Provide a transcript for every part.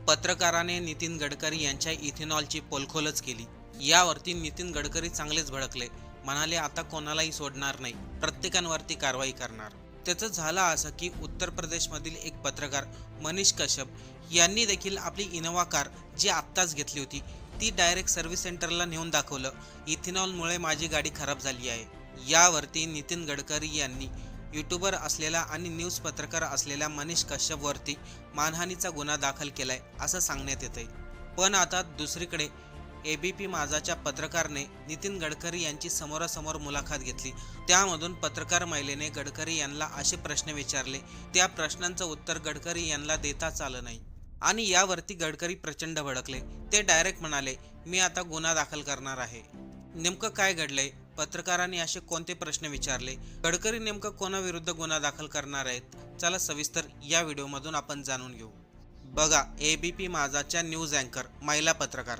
पत्रकाराने नितीन गडकरी यांच्या इथेनॉलची पोलखोलच केली। यावरती नितीन गडकरी चांगलेच भडकले, म्हणाले आता कोणालाही सोडणार नाही, प्रत्येकावरती कारवाई करणार। त्याचं झालं असं की उत्तर प्रदेशमधील एक पत्रकार मनीष कश्यप यांनी देखील आपली इनोवा कार जी आत्ताच घेतली होती ती डायरेक्ट सर्व्हिस सेंटरला नेऊन दाखवलं, इथेनॉलमुळे माझी गाडी खराब झाली आहे। यावरती नितीन गडकरी यांनी यूट्यूबर असलेला आणि न्यूज पत्रकार असलेल्या मनीष कश्यपवरती मानहानीचा गुन्हा दाखल केलाय असं सांगण्यात येतंय। पण आता दुसरीकडे एबीपी माझाच्या पत्रकारने नितीन गडकरी यांची समोरासमोर मुलाखत घेतली। त्यामधून पत्रकार महिलेने गडकरी यांना असे प्रश्न विचारले, त्या प्रश्नांचं उत्तर गडकरी यांना देताच आलं नाही आणि यावरती गडकरी प्रचंड भडकले। ते डायरेक्ट म्हणाले, मी आता गुन्हा दाखल करणार आहे। नेमकं काय घडलंय, पत्रकारांनी असे कोणते प्रश्न विचारले, गडकरी नेमकं कोणाविरुद्ध गुन्हा दाखल करणार आहेत, चला सविस्तर या व्हिडिओमधून आपण जाणून घेऊ। बघा, एबीपी माझाच्या न्यूज अँकर महिला पत्रकार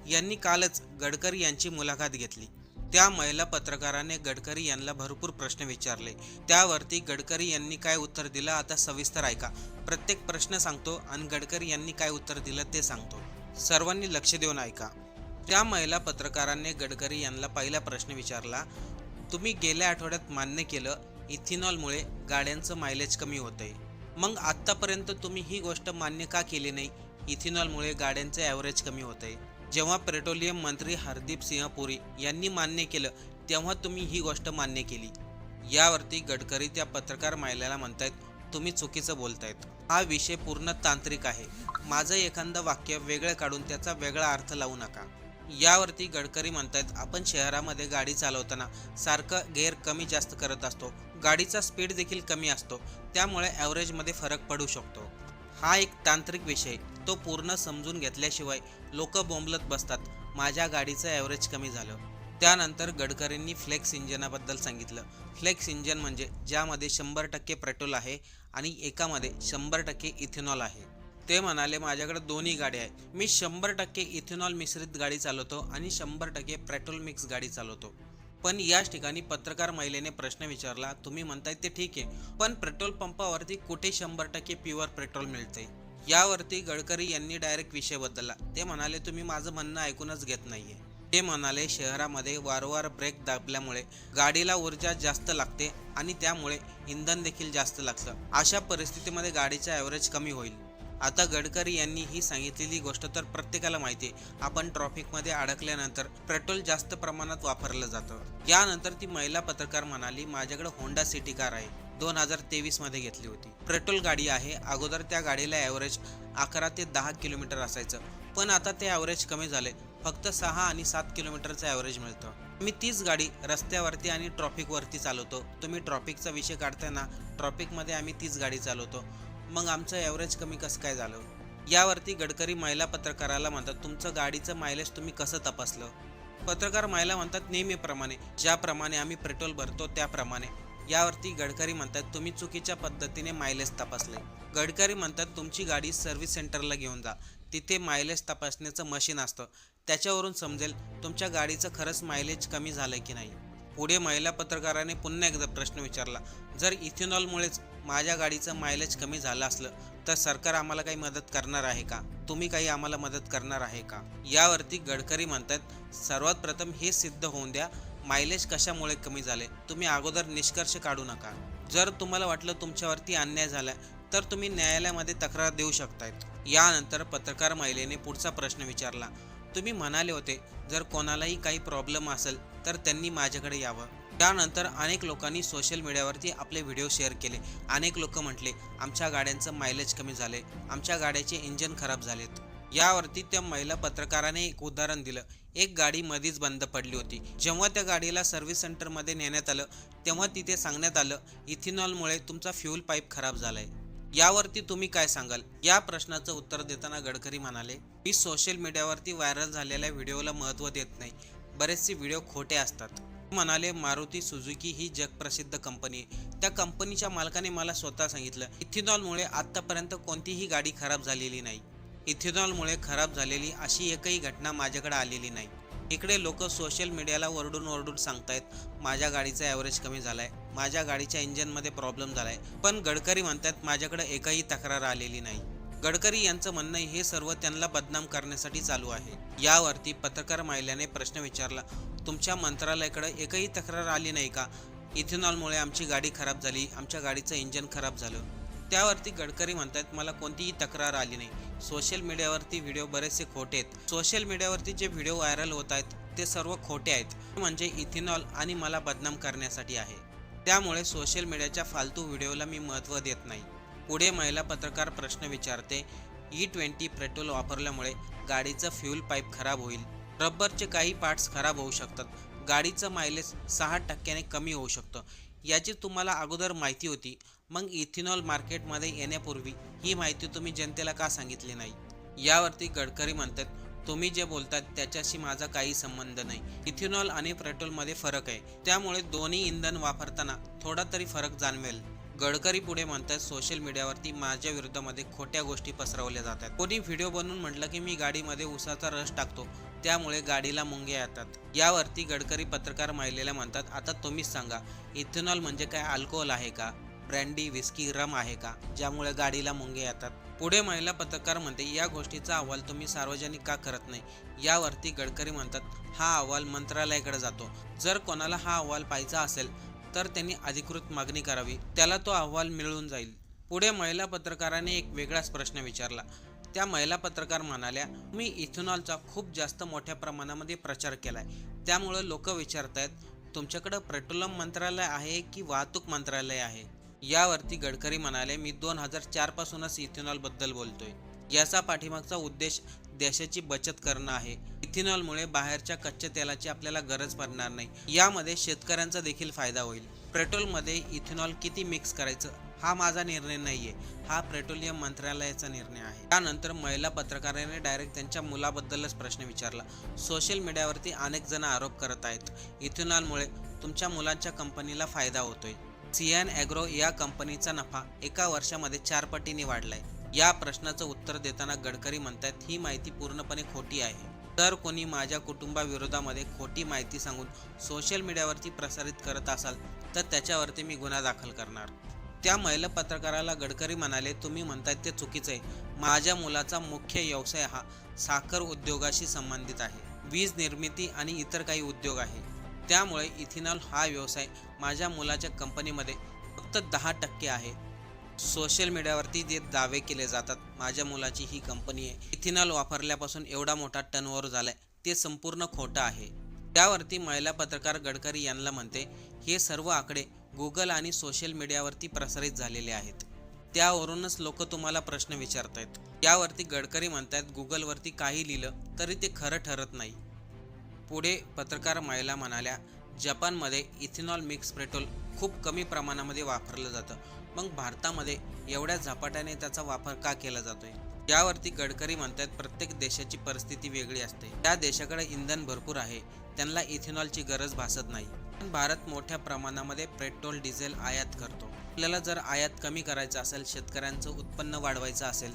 यांनी कालच गडकरी यांची मुलाखत घेतली। त्या महिला पत्रकाराने गडकरी यांना भरपूर प्रश्न विचारले, त्यावरती गडकरी यांनी काय उत्तर दिलं आता सविस्तर ऐका। प्रत्येक प्रश्न सांगतो आणि गडकरी यांनी काय उत्तर दिलं ते सांगतो, सर्वांनी लक्ष देऊन ऐका। त्या महिला पत्रकारांनी गडकरी यांना पहिला प्रश्न विचारला, तुम्ही गेल्या आठवड्यात मान्य केलं इथेनॉलमुळे गाड्यांचं मायलेज कमी होतंय, मग आत्तापर्यंत तुम्ही ही गोष्ट मान्य का केली नाही, इथेनॉलमुळे गाड्यांचं ॲव्हरेज कमी होतंय? जेव्हा पेट्रोलियम मंत्री हरदीप सिंह पुरी यांनी मान्य केलं तेव्हा तुम्ही ही गोष्ट मान्य केली। यावरती गडकरी त्या पत्रकार महिलेला म्हणतायत, तुम्ही चुकीचं बोलतायत, हा विषय पूर्ण तांत्रिक आहे, माझं एखादं वाक्य वेगळं काढून त्याचा वेगळा अर्थ लावू नका। यावरती गडकरी म्हणतायत, आपण शहरामध्ये गाडी चालवताना सारखं गेअर कमी जास्त करत असतो, गाडीचा स्पीड देखील कमी असतो, त्यामुळे ॲव्हरेजमध्ये फरक पडू शकतो। हा एक तांत्रिक विषय, तो पूर्ण समजून घेतल्याशिवाय लोक बोंबलत बसतात, माझ्या गाडीचं ॲव्हरेज कमी झालं। त्यानंतर गडकरींनी फ्लेक्स इंजनाबद्दल सांगितलं। फ्लेक्स इंजन म्हणजे ज्यामध्ये 100% पेट्रोल आहे आणि एकामध्ये 100% इथेनॉल आहे। ते म्हणाले, माझ्याकडे दोन्ही गाड्या आहेत, मी 100% इथेनॉल मिश्रित गाडी चालवतो आणि 100% पेट्रोल मिक्स गाडी चालवतो। पण याच ठिकाणी पत्रकार महिलेने प्रश्न विचारला, तुम्ही म्हणताय ते ठीक आहे, पण पेट्रोल पंपावरती कुठे 100% प्युअर पेट्रोल मिळते? यावरती गडकरी यांनी डायरेक्ट विषय बदलला। ते म्हणाले, तुम्ही माझं म्हणणं ऐकूनच घेत नाहीये। ते म्हणाले, शहरामध्ये वारंवार ब्रेक दाबल्यामुळे गाडीला ऊर्जा जास्त लागते आणि त्यामुळे इंधन देखील जास्त लागतं, अशा परिस्थितीमध्ये गाडीचा ॲव्हरेज कमी होईल। आता गडकरी यांनी ही सांगितलेली गोष्ट तर प्रत्येकाला माहिती आहे, आपण ट्रॉफिकमध्ये अडकल्यानंतर पेट्रोल जास्त प्रमाणात वापरलं जातं। यानंतर ती महिला पत्रकार म्हणाली, माझ्याकडे होंडा सिटी कार आहे, 2023 मध्ये घेतली होती, पेट्रोल गाडी आहे। अगोदर त्या गाडीला ॲव्हरेज 11 ते 10 किलोमीटर असायचं, पण आता ते ॲव्हरेज कमी झाले, फक्त 6 आणि 7 किलोमीटरचं ॲव्हरेज मिळतं। मी तीच गाडी रस्त्यावरती आणि ट्रॉफिकवरती चालवतो, तुम्ही ट्रॉफिकचा विषय काढताय ना, ट्रॉफिकमध्ये आम्ही तीच गाडी चालवतो, मग आमचं ॲव्हरेज कमी कसं काय झालं? यावरती गडकरी महिला पत्रकाराला म्हणतात, तुमचं गाडीचं मायलेज तुम्ही कसं तपासलं? पत्रकार महिला म्हणतात, नेहमीप्रमाणे, ज्याप्रमाणे आम्ही पेट्रोल भरतो त्याप्रमाणे। यावरती गडकरी म्हणतात, तुम्ही चुकीच्या पद्धतीने मायलेज तपासले। गडकरी म्हणतात, तुमची गाडी सर्व्हिस सेंटरला घेऊन जा, तिथे मायलेज तपासण्याचं मशीन असतं, त्याच्यावरून समजेल तुमच्या गाडीचं खरंच मायलेज कमी झालं की नाही। पुढे महिला पत्रकाराने पुन्हा एकदा प्रश्न विचारला, जर इथेनॉलमुळेच माझ्या गाडीचं मायलेज कमी झालं असलं तर सरकार आम्हाला काही मदत करणार आहे का? तुम्ही काही आम्हाला मदत करणार आहे का? यावरती गडकरी म्हणतात, सर्वात प्रथम हे सिद्ध होऊन द्या, मायलेज कशामुळे कमी झाले, तुम्ही अगोदर निष्कर्ष काढू नका। जर तुम्हाला वाटलं तुमच्यावरती अन्याय झाला तर तुम्ही न्यायालयामध्ये तक्रार देऊ शकतायत। यानंतर पत्रकार महिलेने पुढचा प्रश्न विचारला, तुम्ही म्हणाले होते जर कोणालाही काही प्रॉब्लेम असेल तर त्यांनी माझ्याकडे यावं। त्यानंतर अनेक लोकांनी सोशल मीडियावरती आपले व्हिडिओ शेअर केले। अनेक लोक म्हटले, आमच्या गाड्यांचं मायलेज कमी झाले, आमच्या गाड्याचे इंजन खराब झालेत। यावरती त्या महिला पत्रकाराने एक उदाहरण दिलं, एक गाडी मधीच बंद पडली होती, जेव्हा त्या गाडीला सर्व्हिस सेंटरमध्ये नेण्यात आलं तेव्हा तिथे सांगण्यात आलं, इथेनॉलमुळे तुमचा फ्यूल पाईप खराब झालाय। यावरती तुम्ही काय सांगाल? या प्रश्नाचं उत्तर देताना गडकरी म्हणाले, मी सोशल मीडियावरती व्हायरल झालेल्या व्हिडिओला महत्त्व देत नाही, बरेचसे व्हिडिओ खोटे असतात। म्हणाले, मारुती सुझुकी ही जगप्रसिद्ध कंपनी आहे, त्या कंपनीच्या मालकाने मला स्वतः सांगितलं, इथेनॉलमुळे आत्तापर्यंत कोणतीही गाडी खराब झालेली नाही, इथेनॉलमुळे खराब झालेली अशी एकही घटना माझ्याकडे आलेली नाही। इकडे लोक सोशल मीडियाला ओरडून सांगतायत, माझ्या गाडीचा ॲव्हरेज कमी झालाय, माझ्या गाडीच्या इंजनमध्ये प्रॉब्लेम झालाय, पण गडकरी म्हणतात माझ्याकडे एकही तक्रार आलेली नाही। गडकरी यांचं म्हणणं हे सर्व त्यांना बदनाम करण्यासाठी चालू आहे. यावरती पत्रकार महिलेने प्रश्न विचारला, तुमच्या मंत्रालयाकडे एकही तक्रार आली नाही का? इथेनॉलमुळे आमची गाडी खराब झाली, आमच्या गाडीचं इंजन खराब झालं. त्यावरती गडकरी म्हणतात, मला कोणतीही तक्रार आली नाही. सोशल मीडियावरती व्हिडिओ बरेचसे खोटे आहेत. सोशल मीडियावरती जे व्हिडिओ व्हायरल होत आहेत ते सर्व खोटे आहेत. म्हणजे इथेनॉल आणि मला बदनाम करण्यासाठी आहे. त्यामुळे सोशल मीडियाच्या फालतू व्हिडिओला मी महत्त्व देत नाही. पुढे महिला पत्रकार प्रश्न विचारते, E20 पेट्रोल वापरल्यामुळे गाडीचं फ्यूल पाईप खराब होईल, रबरचे काही पार्ट्स खराब होऊ शकतात, गाडीचं मायलेज 6% कमी होऊ शकतं. याची तुम्हाला अगोदर माहिती होती. मग इथेनॉल मार्केटमध्ये येण्यापूर्वी ही माहिती तुम्ही जनतेला का सांगितली नाही? यावरती गडकरी म्हणतात, तुम्ही जे बोलतात त्याच्याशी माझा काही संबंध नाही. इथेनॉल आणि पेट्रोलमध्ये फरक आहे, त्यामुळे दोन्ही इंधन वापरताना थोडा तरी फरक जाणवेल. गडकरी पुढे म्हणतात, सोशल मीडियावरती माझ्या विरोधामध्ये खोट्या गोष्टी पसरवल्या जातात. कोणी व्हिडिओ बनवून म्हटलं की मी गाडीमध्ये उसाचा रस टाकतो, त्यामुळे गाडीला मुंग्या येतात. यावरती गडकरी पत्रकार महिलेला म्हणतात, आता तुम्हीच सांगा, इथेनॉल म्हणजे काय अल्कोहोल आहे का? ब्रँडी, विस्की, रम आहे का, ज्यामुळे गाडीला मुंग्या येतात? पुढे महिला पत्रकार म्हणते, या गोष्टीचा अहवाल तुम्ही सार्वजनिक का करत नाही? यावरती गडकरी म्हणतात, हा अहवाल मंत्रालयाकडे जातो. जर कोणाला हा अहवाल पाहायचा असेल तर त्यांनी अधिकृत मागणी करावी, त्याला तो अहवाल मिळून जाईल. पुढे महिला पत्रकाराने एक वेगळाच प्रश्न विचारला. त्या महिला पत्रकार म्हणाल्या, मी इथेनॉलचा खूप जास्त मोठ्या प्रमाणामध्ये प्रचार केलाय, त्यामुळे लोक विचारतायत, तुमच्याकडे पेट्रोलियम मंत्रालय आहे की वाहतूक मंत्रालय आहे? यावरती गडकरी म्हणाले, मी 2004 पासूनच इथेनॉल बद्दल बोलतोय. याचा पाठीमागचा उद्देश देशाची बचत करणं आहे. इथेनॉलमुळे बाहेरच्या कच्च्या तेलाची आपल्याला गरज पडणार नाही. यामध्ये शेतकऱ्यांचा देखील फायदा होईल. पेट्रोलमध्ये इथेनॉल किती मिक्स करायचं हा माझा निर्णय नाहीये, हा पेट्रोलियम मंत्रालयाचा निर्णय आहे. त्यानंतर महिला पत्रकाराने डायरेक्ट त्यांच्या मुलाबद्दलच प्रश्न विचारला. सोशल मीडियावरती अनेक जण आरोप करत आहेत, इथेनॉलमुळे तुमच्या मुलांच्या कंपनीला फायदा होतोय. सियान ॲग्रो या कंपनीचा नफा एका वर्षामध्ये 4 पटीने वाढलाय. या प्रश्नाचं उत्तर देताना गडकरी म्हणतात, ही माहिती पूर्णपणे खोटी आहे. जर कोणी माझ्या कुटुंबाविरोधामध्ये खोटी माहिती सांगून सोशल मीडियावरती प्रसारित करत असाल तर त्याच्यावरती मी गुन्हा दाखल करणार. त्या महिला पत्रकाराला गडकरी म्हणाले, तुम्ही म्हणतायत ते चुकीचं आहे. माझ्या मुलाचा मुख्य व्यवसाय हा साखर उद्योगाशी संबंधित आहे, वीज निर्मिती आणि इतर काही उद्योग आहे. त्यामुळे इथेनॉल हा व्यवसाय माझ्या मुलाच्या कंपनीमध्ये फक्त 10% आहे. सोशल मीडियावरती जे दावे केले जातात, माझ्या मुलाची ही कंपनी आहे, इथेनॉल वापरल्यापासून एवढा मोठा टर्नओव्हर झालाय, ते संपूर्ण खोटं आहे. त्यावरती महिला पत्रकार गडकरी यांना म्हणते, हे सर्व आकडे गुगल आणि सोशल मीडियावरती प्रसारित झालेले आहेत, त्यावरूनच लोक तुम्हाला प्रश्न विचारतायत. यावरती गडकरी म्हणतात, गुगलवरती काही लिहिलं तरी ते खरं ठरत नाही. पुढे पत्रकार महिला म्हणाल्या, जपानमध्ये इथेनॉल मिक्स पेट्रोल खूप कमी प्रमाणामध्ये वापरलं जातं, मग भारतामध्ये एवढ्या झपाट्याने त्याचा वापर का केला जातोय? यावरती गडकरी म्हणतात, प्रत्येक देशाची परिस्थिती वेगळी असते. त्या देशाकडे इंधन भरपूर आहे, त्यांना इथेनॉलची गरज भासत नाही. पण भारत मोठ्या प्रमाणामध्ये पेट्रोल डिझेल आयात करतो. आपल्याला जर आयात कमी करायचं असेल, शेतकऱ्यांचं उत्पन्न वाढवायचं असेल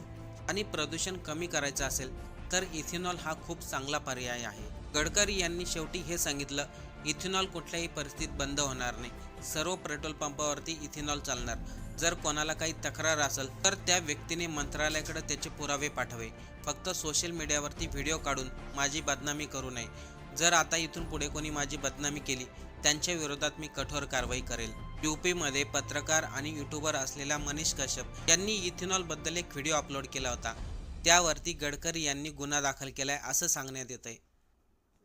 आणि प्रदूषण कमी करायचं असेल तर इथेनॉल हा खूप चांगला पर्याय आहे. गडकरी यांनी शेवटी हे सांगितलं, इथेनॉल कुठल्याही परिस्थितीत बंद होणार नाही. सर्व पेट्रोल पंपावरती इथेनॉल चालणार. जर कोणाला काही तक्रार असेल तर त्या व्यक्तीने मंत्रालयाकडे त्याचे पुरावे पाठवे. फक्त सोशल मीडियावरती व्हिडिओ काढून माझी बदनामी करू नये. जर आता इथून पुढे कोणी माझी बदनामी केली त्यांच्या विरोधात मी कठोर कारवाई करेल. यूपीमध्ये पत्रकार आणि यूट्यूबर असलेला मनीष कश्यप यांनी इथेनॉलबद्दल एक व्हिडिओ अपलोड केला होता. त्यावरती गडकरी यांनी गुन्हा दाखल केलाय असं सांगण्यात येत आहे.